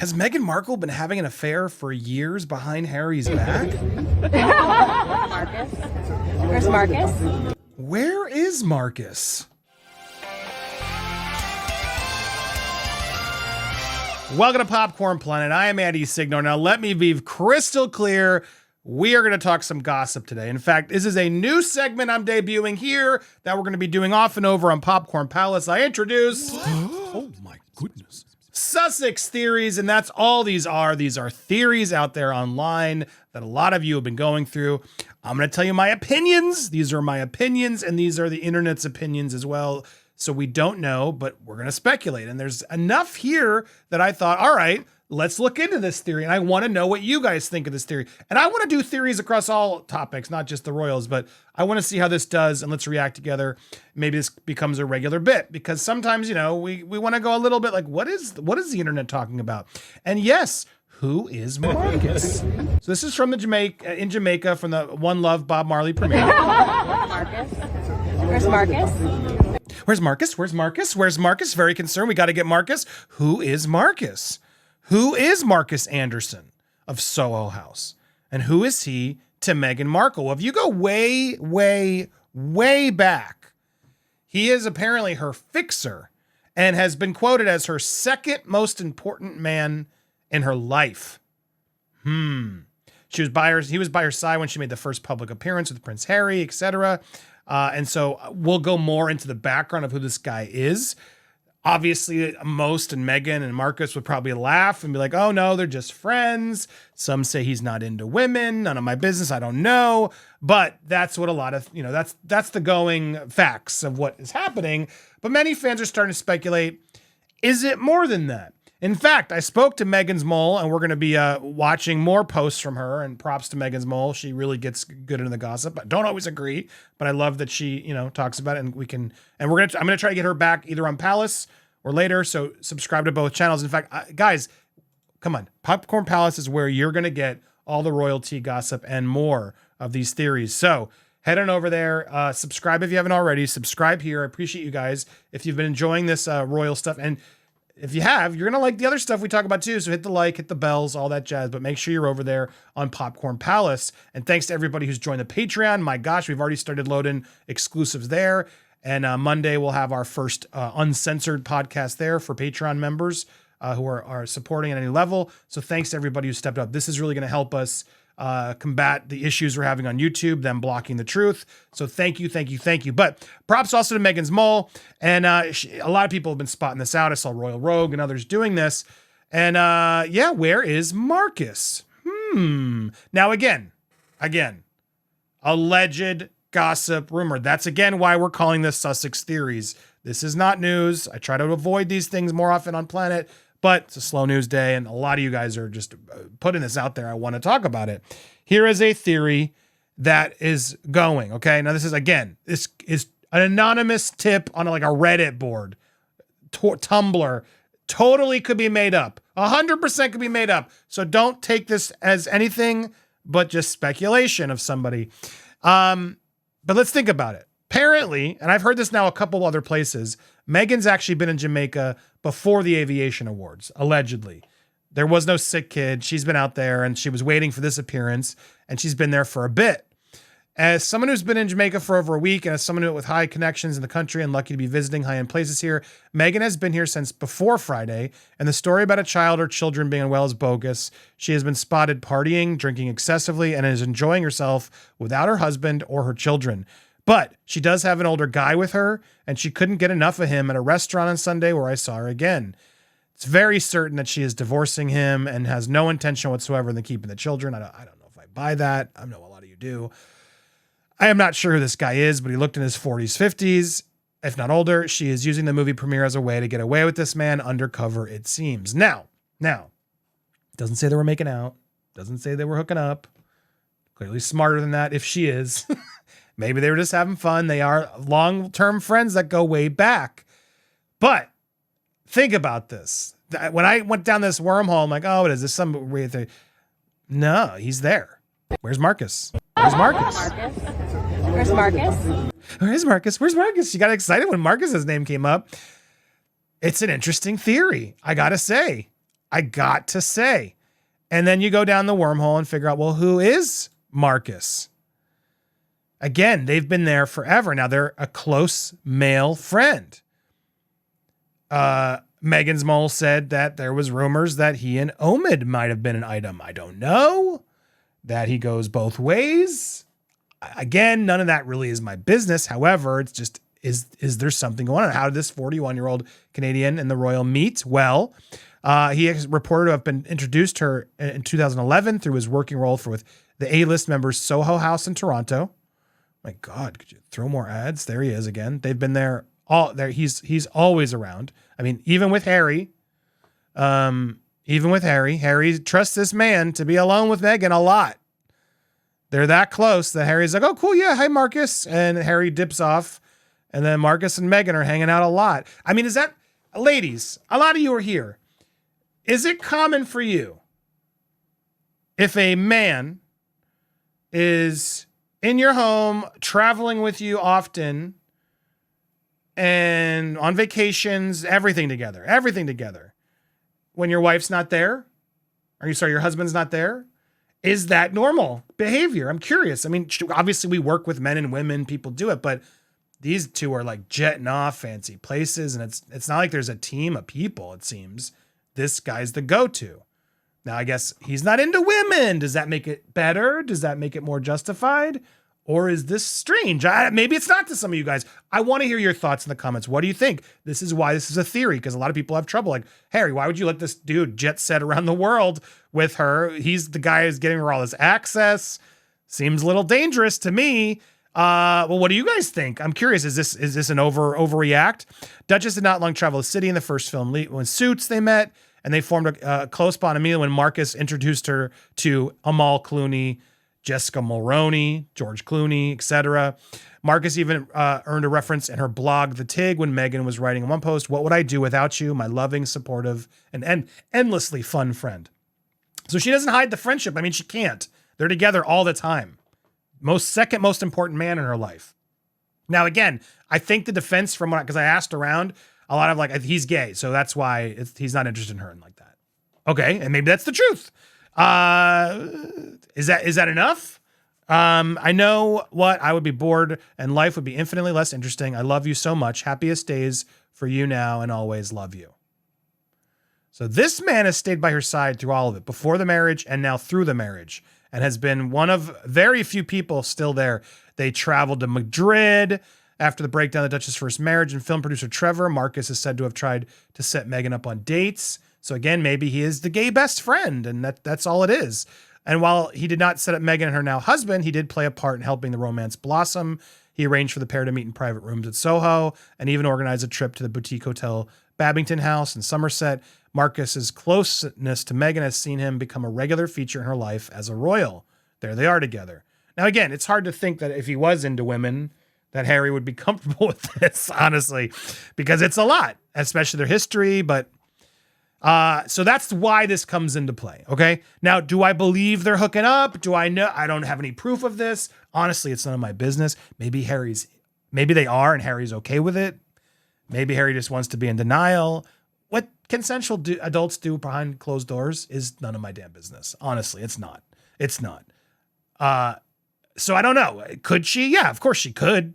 Has Meghan Markle been having an affair for years behind Harry's back? Marcus? Where's Marcus? Where is Marcus? Welcome to Popcorn Planet. I am Andy Signor. Now let me be crystal clear. We are going to talk some gossip today. In fact, this is a new segment I'm debuting here that we're going to be doing off and over on Popcorn Palace. I introduce... Oh my goodness. Sussex theories, and that's all these are. These are theories out there online that a lot of you have been going through. I'm going to tell you my opinions. These are my opinions, and these are the internet's opinions as well. So we don't know, but we're going to speculate. And there's enough here that I thought, all right, let's look into this theory. And I want to know what you guys think of this theory. And I want to do theories across all topics, not just the royals, but I want to see how this does, and let's react together. Maybe this becomes a regular bit, because sometimes, you know, we want to go a little bit like, what is the internet talking about? And yes, who is Marcus? So this is from in Jamaica from the One Love Bob Marley premiere. Marcus? Where's Marcus? Where's Marcus? Where's Marcus? Where's Marcus? Very concerned. We got to get Marcus. Who is Marcus? Who is Markus Anderson of SoHo House? And who is he to Meghan Markle? Well, if you go way, way, way back, he is apparently her fixer and has been quoted as her second most important man in her life. He was by her side when she made the first public appearance with Prince Harry, etc. And so we'll go more into the background of who this guy is. Obviously, most and Meghan and Marcus would probably laugh and be like, oh no, they're just friends. Some say he's not into women. None of my business. I don't know. But that's what a lot of, that's the going facts of what is happening. But many fans are starting to speculate, is it more than that? In fact, I spoke to Meghan's mole, and we're going to be watching more posts from her, and props to Meghan's mole. She really gets good into the gossip. I don't always agree, but I love that she, talks about it, and I'm going to try to get her back either on Palace or later. So subscribe to both channels. In fact, guys, come on. Popcorn Palace is where you're going to get all the royalty gossip and more of these theories. So head on over there, subscribe if you haven't already, subscribe here. I appreciate you guys. If you've been enjoying this royal stuff, and if you have, you're going to like the other stuff we talk about too. So hit the like, hit the bells, all that jazz. But make sure you're over there on Popcorn Palace. And thanks to everybody who's joined the Patreon. My gosh, we've already started loading exclusives there. And Monday we'll have our first uncensored podcast there for Patreon members who are supporting at any level. So thanks to everybody who stepped up. This is really going to help us combat the issues we're having on YouTube, them blocking the truth. So thank you, thank you, thank you. But props also to Meghan's mole. And a lot of people have been spotting this out. I saw Royal Rogue and others doing this. And where is Marcus? Now again, alleged gossip rumor. That's again why we're calling this Sussex theories. This is not news. I try to avoid these things more often on Planet, but it's a slow news day, and a lot of you guys are just putting this out there. I want to talk about it. Here is a theory that is going, okay? Now, this is an anonymous tip on like a Reddit board, Tumblr. Totally could be made up. 100% could be made up. So don't take this as anything but just speculation of somebody. But let's think about it. Apparently, and I've heard this now a couple other places, Meghan's actually been in Jamaica before the Aviation Awards, allegedly. There was no sick kid. She's been out there, and she was waiting for this appearance, and she's been there for a bit. As someone who's been in Jamaica for over a week, and as someone with high connections in the country and lucky to be visiting high-end places here, Meghan has been here since before Friday, and the story about a child or children being unwell is bogus. She has been spotted partying, drinking excessively, and is enjoying herself without her husband or her children. But she does have an older guy with her, and she couldn't get enough of him at a restaurant on Sunday where I saw her again. It's very certain that she is divorcing him and has no intention whatsoever in keeping the children. I don't know if I buy that. I know a lot of you do. I am not sure who this guy is, but he looked in his 40s, 50s, if not older. She is using the movie premiere as a way to get away with this man undercover, it seems. Now, doesn't say they were making out. Doesn't say they were hooking up. Clearly smarter than that if she is. Maybe they were just having fun. They are long-term friends that go way back. But think about this. When I went down this wormhole, I'm like, oh, what is this? Some weird thing. No, he's there. Where's Marcus? Where's Marcus? Where's Marcus? Where's Marcus? Where's Marcus? She got excited when Marcus's name came up. It's an interesting theory, I gotta say. I got to say. And then you go down the wormhole and figure out, well, who is Marcus? Again, they've been there forever. Now they're a close male friend. Meghan's mole said that there was rumors that he and Omid might have been an item. I don't know. That he goes both ways. Again, none of that really is my business. However, it's just, is there something going on? How did this 41-year-old Canadian and the royal meet? Well, he is reported to have been introduced to her in 2011 through his working role with the A-list members SoHo House in Toronto. My God, could you throw more ads? There he is again. They've been there all there. He's always around. I mean, even with Harry, Harry trusts this man to be alone with Meghan a lot. They're that close that Harry's like, oh, cool. Yeah. Hi, Marcus. And Harry dips off. And then Marcus and Meghan are hanging out a lot. I mean, is that, ladies, a lot of you are here. Is it common for you if a man is in your home, traveling with you often, and on vacations, everything together, when your wife's not there? Your husband's not there? Is that normal behavior? I'm curious. I mean, obviously we work with men and women, people do it, but these two are like jetting off fancy places, and it's not like there's a team of people, it seems. This guy's the go-to. Now, I guess he's not into women. Does that make it better? Does that make it more justified? Or is this strange? Maybe it's not to some of you guys. I want to hear your thoughts in the comments. What do you think? This is why this is a theory, because a lot of people have trouble. Like, Harry, why would you let this dude jet set around the world with her? He's the guy who's getting her all this access. Seems a little dangerous to me. Well, what do you guys think? I'm curious. Is this an overreact? Duchess did not long travel the city in the first film. When Suits, they met, and they formed a close bond immediately when Marcus introduced her to Amal Clooney, Jessica Mulroney, George Clooney, etc. Marcus even earned a reference in her blog, The Tig, when Meghan was writing in one post, "What would I do without you, my loving, supportive, and endlessly fun friend?" So she doesn't hide the friendship. I mean, she can't. They're together all the time. Second most important man in her life. Now, again, I think the defense from because I asked around, a lot of he's gay, so that's why he's not interested in her and like that. Okay, and maybe that's the truth. Is that enough? I know what I would be bored and life would be infinitely less interesting. I love you so much. Happiest days for you now and always, love you. So this man has stayed by her side through all of it, before the marriage and now through the marriage, and has been one of very few people still there. They traveled to Madrid after the breakdown of the Duchess' first marriage, and film producer Trevor Marcus is said to have tried to set Meghan up on dates. So again, maybe he is the gay best friend, and that's all it is. And while he did not set up Meghan and her now husband, he did play a part in helping the romance blossom. He arranged for the pair to meet in private rooms at Soho, and even organized a trip to the boutique hotel Babington House in Somerset. Marcus's closeness to Meghan has seen him become a regular feature in her life as a royal. There they are together. Now, again, it's hard to think that if he was into women, that Harry would be comfortable with this, honestly, because it's a lot, especially their history. But so that's why this comes into play. Okay. Now, do I believe they're hooking up? Do I know? I don't have any proof of this. Honestly, it's none of my business. Maybe they are and Harry's okay with it. Maybe Harry just wants to be in denial. What consensual adults do behind closed doors is none of my damn business. Honestly, it's not. So I don't know. Could she? Yeah, of course she could.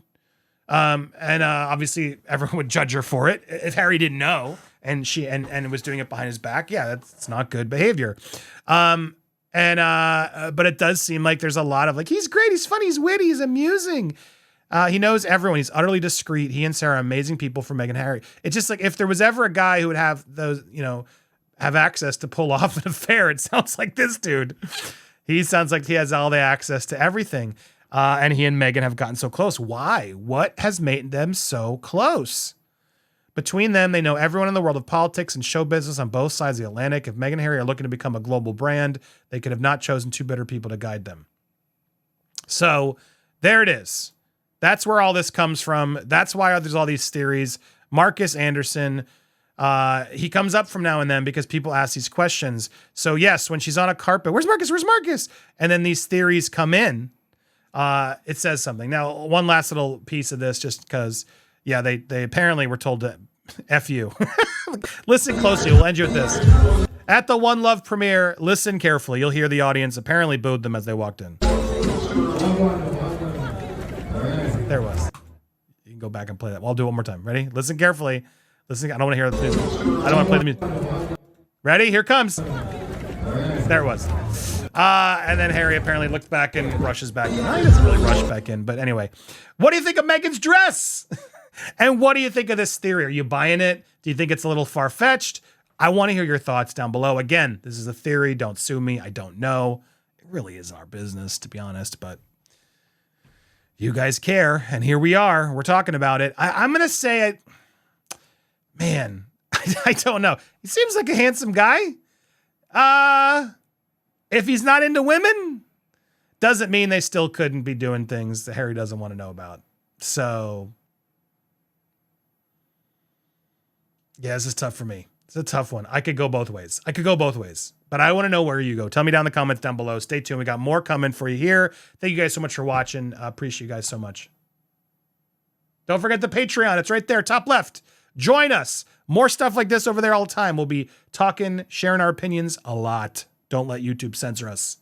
And obviously everyone would judge her for it if Harry didn't know and she and was doing it behind his back. Yeah, that's not good behavior. But it does seem like there's a lot of he's great, he's funny, he's witty, he's amusing. He knows everyone. He's utterly discreet. He and Sarah are amazing people for Meghan and Harry. It's just if there was ever a guy who would have those, have access to pull off an affair, it sounds like this dude. He sounds like he has all the access to everything. And he and Meghan have gotten so close. Why? What has made them so close? Between them, they know everyone in the world of politics and show business on both sides of the Atlantic. If Meghan and Harry are looking to become a global brand, they could have not chosen two better people to guide them. So there it is. That's where all this comes from. That's why there's all these theories. Markus Anderson, he comes up from now and then because people ask these questions. So yes, when she's on a carpet, where's Marcus? Where's Marcus? And then these theories come in. It says something. Now, one last little piece of this, just because, yeah, they apparently were told to F you. Listen closely. We'll end you with this. At the One Love premiere, listen carefully. You'll hear the audience apparently booed them as they walked in. There it was. You can go back and play that. Well, I'll do it one more time. Ready? Listen carefully. Listen. I don't want to hear the music. I don't want to play the music. Ready? Here it comes. There it was. And then Harry apparently looks back and rushes back in. He doesn't really rush back in, but anyway. What do you think of Meghan's dress? And what do you think of this theory? Are you buying it? Do you think it's a little far-fetched? I want to hear your thoughts down below. Again, this is a theory. Don't sue me. I don't know. It really isn't our business, to be honest, but you guys care, and here we are. We're talking about it. I'm going to say it. Man, I don't know. He seems like a handsome guy. If he's not into women, doesn't mean they still couldn't be doing things that Harry doesn't want to know about. So, yeah, this is tough for me. It's a tough one. I could go both ways. But I want to know where you go. Tell me down in the comments down below. Stay tuned. We got more coming for you here. Thank you guys so much for watching. Appreciate you guys so much. Don't forget the Patreon. It's right there, top left. Join us. More stuff like this over there all the time. We'll be talking, sharing our opinions a lot. Don't let YouTube censor us.